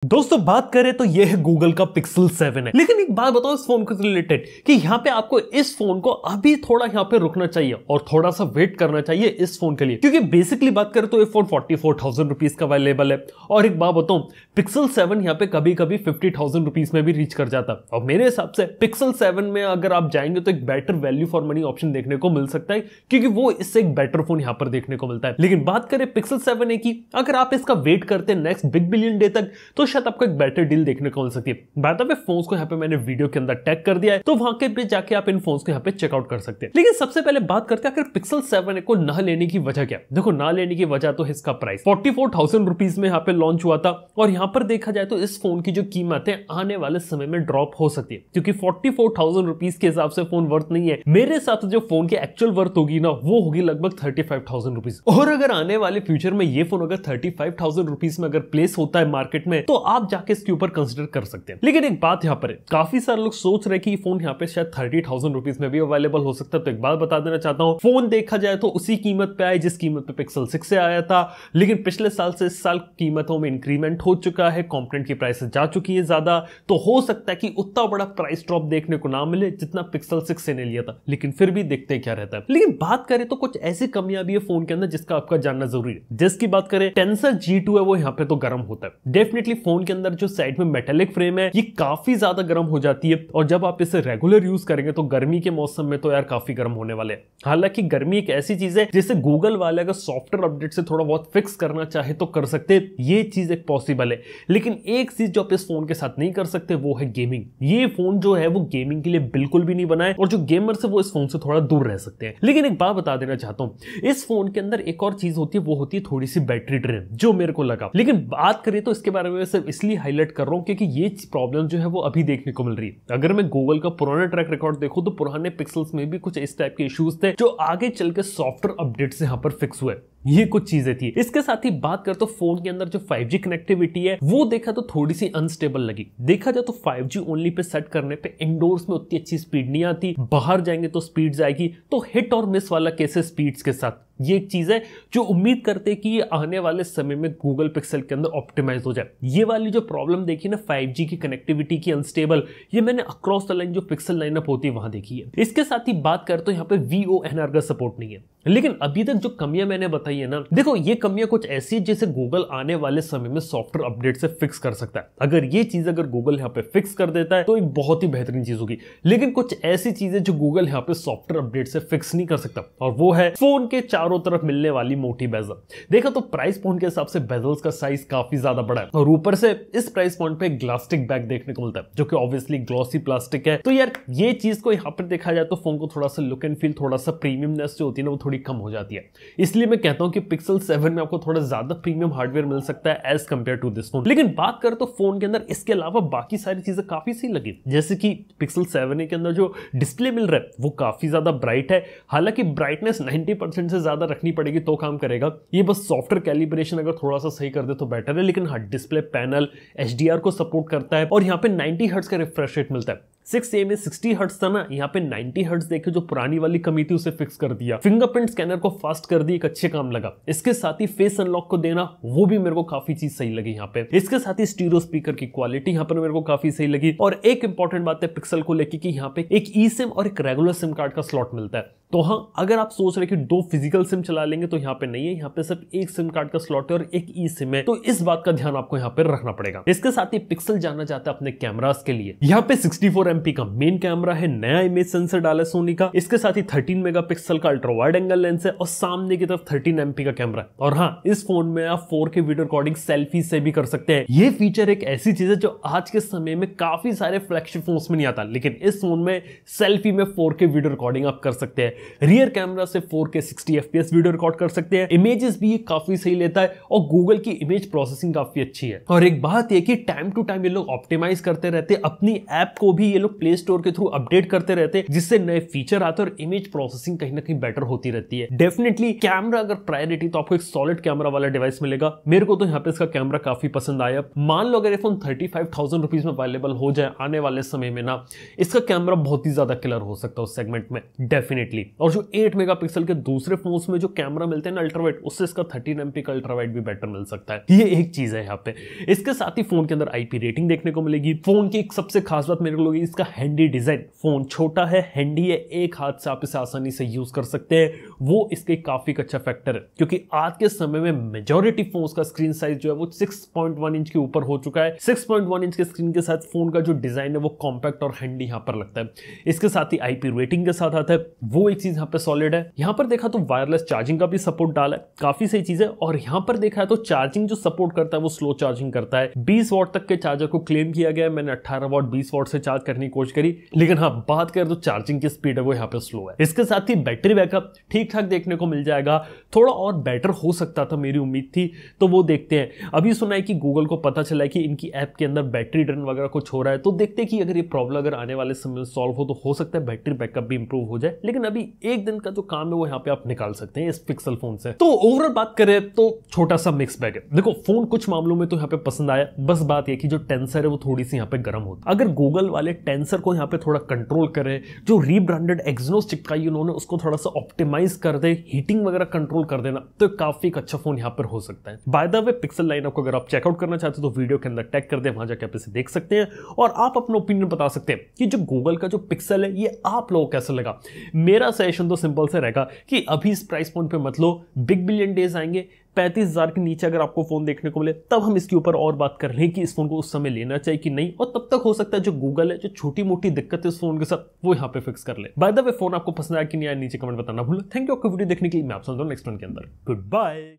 दोस्तों बात करें तो यह है गूगल का पिक्सल 7 है। लेकिन एक बात बताओ इस फोन को रिलेटेड कि यहाँ पे आपको इस फोन को अभी थोड़ा यहाँ पे रुकना चाहिए और थोड़ा सा वेट करना चाहिए इस फोन के लिए, क्योंकि बेसिकली बात करें तो ये फोन 44,000 रुपीज का अवेलेबल है। और एक बात बताऊं, पिक्सल 7 यहाँ पे कभी कभी 50,000 रुपीज में भी रीच कर जाता है। और मेरे हिसाब से पिक्सल 7 में अगर आप जाएंगे तो एक better value for money option देखने को मिल सकता है, क्योंकि वो इससे एक बेटर फोन यहाँ पर देखने को मिलता है। लेकिन बात करें पिक्सल 7 की, अगर आप इसका वेट करते हैं नेक्स्ट बिग बिलियन डे तक तो शायद आपको एक बेटर डील देखने को मिल सकती है। बाय द वे फोन्स को यहाँ पे मैंने वीडियो के अंदर टैग कर दिया है, तो वहां के पे जाके आप इन फोन्स को यहाँ पे चेकआउट कर सकते हैं। लेकिन सबसे पहले बात करते हैं अगर पिक्सल 7 को ना लेने की वजह क्या। देखो ना लेने की वजह तो इसका प्राइस 44,000 रुपीज में यहाँ पे लॉन्च हुआ था, और यहाँ पर देखा जाए तो इस फोन की जो कीमत है आने वाले समय में ड्रॉप हो सकती है, क्योंकि 44,000 रुपीज के हिसाब से फोन वर्थ नहीं है। मेरे हिसाब से जो फोन की एक्चुअल वर्थ होगी ना वो होगी लगभग 35,000 रुपीज। और अगर आने वाले फ्यूचर में ये फोन अगर 35,000 रुपीज में अगर प्लेस होता है मार्केट में, तो आप जाके इसके ऊपर कंसिडर कर सकते हैं। लेकिन एक बात यहाँ पर है, काफी सारे लोग सोच रहे कि फोन यहाँ पे शायद 30,000 रुपीज में भी अवेलेबल हो सकता है। तो एक बात बता देना चाहता हूँ, फोन देखा जाए तो उसी कीमत पे आए जिस कीमत पे पिक्सल 6 से आया था, लेकिन पिछले साल से इस साल कीमतों में इंक्रीमेंट हो चुका है, कंपोनेंट की प्राइस जा चुकी है ज्यादा, तो हो सकता है कि उतना बड़ा प्राइस ड्रॉप देखने को ना मिले जितना पिक्सल 6 से ने लिया था। लेकिन फिर भी देखते हैं क्या रहता है। लेकिन बात करें तो कुछ ऐसी कमियां भी है फोन के अंदर जिसका आपका जानना जरूरी है। जिसकी बात करें, टेंसर G2 है वो यहाँ पे तो गर्म होता है डेफिनेटली। फोन के अंदर जो साइड में मेटेलिक फ्रेम है ये काफी ज्यादा गर्म हो जाती है, और जब आप इसे रेगुलर यूज करेंगे तो गर्मी के मौसम में तो यार काफी गर्म होने वाले हैं। हालांकि गर्मी एक ऐसी चीज है जिसे गूगल वाले अगर सॉफ्टवेयर अपडेट से थोड़ा बहुत फिक्स करना चाहे तो कर सकते हैं, ये चीज एक पॉसिबल है। लेकिन एक चीज जो आप इस फोन के साथ नहीं कर सकते वो है गेमिंग। ये फोन जो है वो गेमिंग के लिए बिल्कुल भी नहीं बना है, और जो गेमर्स है वो इस फोन से थोड़ा दूर रह सकते हैं। लेकिन एक बात बता देना चाहता हूं, इस फोन के अंदर एक और चीज होती है, वो होती है थोड़ी सी बैटरी ड्रेन, जो मेरे को लगा। लेकिन बात करें तो इसके बारे में सिर्फ इसलिए हाईलाइट कर रहा हूं क्योंकि ये प्रॉब्लम जो है वो अभी देखने को मिल रही है। अगर मैं गूगल का पुराना ट्रैक रिकॉर्ड देखूं तो पुराने पिक्सल्स में भी कुछ इस टाइप के इश्यूज थे जो आगे चल के सॉफ्टवेयर अपडेट से यहां पर फिक्स हुए। ये कुछ चीजें थी। इसके साथ ही बात कर तो फोन के अंदर जो 5G कनेक्टिविटी है वो देखा तो थोड़ी सी अनस्टेबल लगी। देखा जाए तो 5G ओनली पे सेट करने पे इंडोर्स में उतनी अच्छी स्पीड नहीं आती, बाहर जाएंगे तो स्पीड जाएगी, तो हिट और मिस वाला केसेस स्पीड्स के साथ। ये एक चीज है जो उम्मीद करते हैं कि ये आने वाले समय में गूगल पिक्सल के अंदर ऑप्टिमाइज हो जाए। ये वाली जो प्रॉब्लम देखी ना 5G की कनेक्टिविटी की अनस्टेबल, ये मैंने अक्रॉस द लाइन जो पिक्सल लाइनअप होती है वहां देखी है। इसके साथ ही बात कर तो यहाँ पे VONR का सपोर्ट नहीं है। लेकिन अभी तक जो कमियां मैंने बताई है ना, देखो ये कमियां कुछ ऐसी है जिसे गूगल आने वाले समय में सॉफ्टवेयर अपडेट से फिक्स कर सकता है। अगर ये चीज अगर गूगल यहाँ पे फिक्स कर देता है तो एक बहुत ही बेहतरीन चीज होगी। लेकिन कुछ ऐसी चीजें जो गूगल यहाँ पे सॉफ्टवेयर अपडेट से फिक्स नहीं कर सकता, और वो है फोन के चारों तरफ मिलने वाली मोटी बेजल। देखा तो प्राइस पॉइंट के हिसाब से बेजल्स का साइज काफी ज्यादा बड़ा है, और ऊपर से इस प्राइस पॉइंट पे ग्लास्टिक बैक देखने को मिलता है जो कि ऑब्वियसली ग्लॉसी प्लास्टिक है। तो यार ये चीज को यहाँ पर देखा जाए तो फोन को थोड़ा सा लुक एंड फील, थोड़ा सा प्रीमियमनेस जो होती है ना वो थोड़ी कम हो जाती है। इसलिए मैं कहता हूं कि पिक्सल 7 में आपको थोड़ा ज्यादा प्रीमियम हार्डवेयर मिल सकता है as compared to this phone. लेकिन बात कर तो फोन के अंदर इसके अलावा बाकी सारी चीजें काफी सही लगी, जैसे कि पिक्सल 7 के अंदर जो डिस्प्ले मिल रहा है वो काफी ज्यादा ब्राइट है। हालांकि ब्राइटनेस 90% से ज्यादा रखनी पड़ेगी तो काम करेगा, ये बस सॉफ्टवेयर कैलिब्रेशन अगर थोड़ा सा सही कर दे तो बेटर है। लेकिन हाँ, डिस्प्ले पैनल HDR को सपोर्ट करता है, और यहाँ पे 90 हर्ट्ज का रिफ्रेश रेट मिलता है। 6A में 60 हर्ट्ज था ना, यहाँ पे 90 हर्ट्ज देखे जो पुरानी वाली कमी थी उसे फिक्स कर दिया। फिंगरप्रिंट स्कैनर को फास्ट कर दी, एक अच्छे काम लगा। इसके साथ ही फेस अनलॉक को देना वो भी मेरे को काफी चीज सही लगी यहाँ पे। इसके साथ ही स्टीरियो स्पीकर की क्वालिटी यहाँ पर मेरे को काफी सही लगी। और एक इंपॉर्टेंट बात है पिक्सल को लेकर कि यहाँ पे एक eSIM और एक रेगुलर सिम कार्ड का स्लॉट मिलता है। तो हाँ, अगर आप सोच रहे कि 2 फिजिकल सिम चला लेंगे तो यहाँ पे नहीं है, यहाँ पे सिर्फ एक सिम कार्ड का स्लॉट है और एक eSIM है, तो इस बात का ध्यान आपको यहाँ पे रखना पड़ेगा। इसके साथ ही पिक्सल जानना चाहता है अपने कैमरास के लिए। यहाँ पे 64 MP का मेन कैमरा है, नया इमेज सेंसर डाला सोनी का। इसके साथ ही 13 मेगापिक्सल का अल्ट्रा वाइड एंगल लेंस है, और सामने की तरफ 13 MP का कैमरा है। और हाँ, इस फोन में आप 4K वीडियो रिकॉर्डिंग सेल्फी से भी कर सकते हैं। ये फीचर एक ऐसी चीज है जो आज के समय में काफी सारे फ्लैगशिप फोन्स में नहीं आता, लेकिन इस फोन में सेल्फी में 4K वीडियो रिकॉर्डिंग आप कर सकते हैं। रियर कैमरा से 4K 60 FPS वीडियो रिकॉर्ड कर सकते हैं। इमेजेस भी काफी सही लेता है, और गूगल की इमेज प्रोसेसिंग काफी अच्छी है। और एक बात है कि टाइम टू टाइम ये लोग ऑप्टिमाइज करते रहते हैं, अपनी ऐप को भी ये लोग प्ले स्टोर के थ्रू अपडेट करते रहते हैं, जिससे नए फीचर आते हैं और इमेज प्रोसेसिंग कहीं ना कहीं बेटर होती रहती है। डेफिनेटली कैमरा अगर प्रायोरिटी तो आपको एक सॉलिड कैमरा वाला डिवाइस मिलेगा। मेरे को तो यहाँ पे इसका कैमरा काफी पसंद आया। मान लो अगर ये फोन 35,000 रुपीज में अवेलेबल हो जाए आने वाले समय में ना, इसका कैमरा बहुत ही ज्यादा किलर हो सकता है उस सेगमेंट में डेफिनेटली। और जो 8 मेगापिक्सल के दूसरे फोन्स में जो कैमरा मिलते हैं ना अल्ट्रावाइड, उससे इसका 13 MP का अल्ट्रावाइड भी बेटर मिल सकता है। ये एक चीज है यहाँ पे। इसके साथ ही फोन के अंदर IP रेटिंग देखने को मिलेगी। फोन की एक सबसे खास बात मेरे को लगी इसका हैंडी डिजाइन। फोन छोटा है, हैंडी है, एक हाथ से आप इसे आसानी से यूज कर सकते हैं, वो इसके काफी अच्छा फैक्टर है। क्योंकि आज के समय में मेजॉरिटी फोन्स का स्क्रीन साइज जो है वो 6.1 इंच के ऊपर हो चुका है। 6.1 इंच के स्क्रीन के साथ फोन का जो डिजाइन है वो कॉम्पैक्ट और हैंडी यहाँ पर लगता है। इसके साथ ही IP रेटिंग के साथ आता है, वो एक चीज यहाँ पे सॉलिड है। यहाँ पर देखा तो वायरलेस चार्जिंग का भी सपोर्ट डाला है, काफी सही चीज है। और यहाँ पर देखा है तो चार्जिंग जो सपोर्ट करता है वो स्लो चार्जिंग करता है। 20 वॉट तक के चार्जर को क्लेम किया गया है। मैंने 18 वॉट 20 वॉट से चार्ज करने की कोशिश करी, लेकिन हाँ बात करें तो चार्जिंग की स्पीड है वो यहाँ पे स्लो है। इसके साथ ही बैटरी बैकअप ठीक ठाक देखने को मिल जाएगा, थोड़ा और बेटर हो सकता था, मेरी उम्मीद थी, तो वो देखते हैं। अभी सुना है कि गूगल को पता चला है कि इनकी ऐप के अंदर बैटरी ड्रेन वगैरह कुछ हो रहा है, तो देखते हैं कि अगर ये प्रॉब्लम अगर आने वाले समय में सॉल्व हो तो हो सकता है बैटरी बैकअप भी इंप्रूव हो जाए। लेकिन अभी एक दिन का जो काम है वो यहाँ पे आप निकाल सकते हैं इस पिक्सल फोन से। तो ओवरऑल बात करें तो छोटा सा मिक्स बैग है। देखो फोन कुछ मामलों में तो यहाँ पे पसंद आया, बस बात यह कि जो टेंसर है वो थोड़ी सी यहाँ पे गर्म होती। अगर गूगल वाले टेंसर को यहाँ पे थोड़ा कंट्रोल करे, जो रीब्रांडेड एक्सिनोस चिपकाई उन्होंने उसको थोड़ा सा ऑप्टिमाइज कर दे, हीटिंग वगैरह कंट्रोल कर देना, तो काफी एक अच्छा फोन यहाँ पर हो सकता है। By the way pixel lineup को अगर आप चेकआउट करना चाहते हो तो वीडियो के अंदर टैग कर दे, वहां जाकर आप इसे देख सकते हैं और आप अपना ओपिनियन बता सकते हैं कि जो गूगल का जो पिक्सल है ये आप लोगों को कैसा लगा। मेरा सजेशन तो सिंपल से रहेगा कि अभी इस प्राइस पॉइंट पे मत लो, बिग बिलियन डेज आएंगे, 35,000 के नीचे अगर आपको फोन देखने को मिले तब हम इसके ऊपर और बात कर लें कि इस फोन को उस समय लेना चाहिए कि नहीं। और तब तक हो सकता है जो गूगल है जो छोटी मोटी दिक्कत है इस फोन के साथ वो यहाँ पे फिक्स कर ले। बाय द वे फोन आपको पसंद आया कि नहीं आया नीचे कमेंट बताना भूल। थैंक यू आपको वीडियो देखने के लिए। मैं आपसे नेक्स्ट वन के अंदर। Good bye.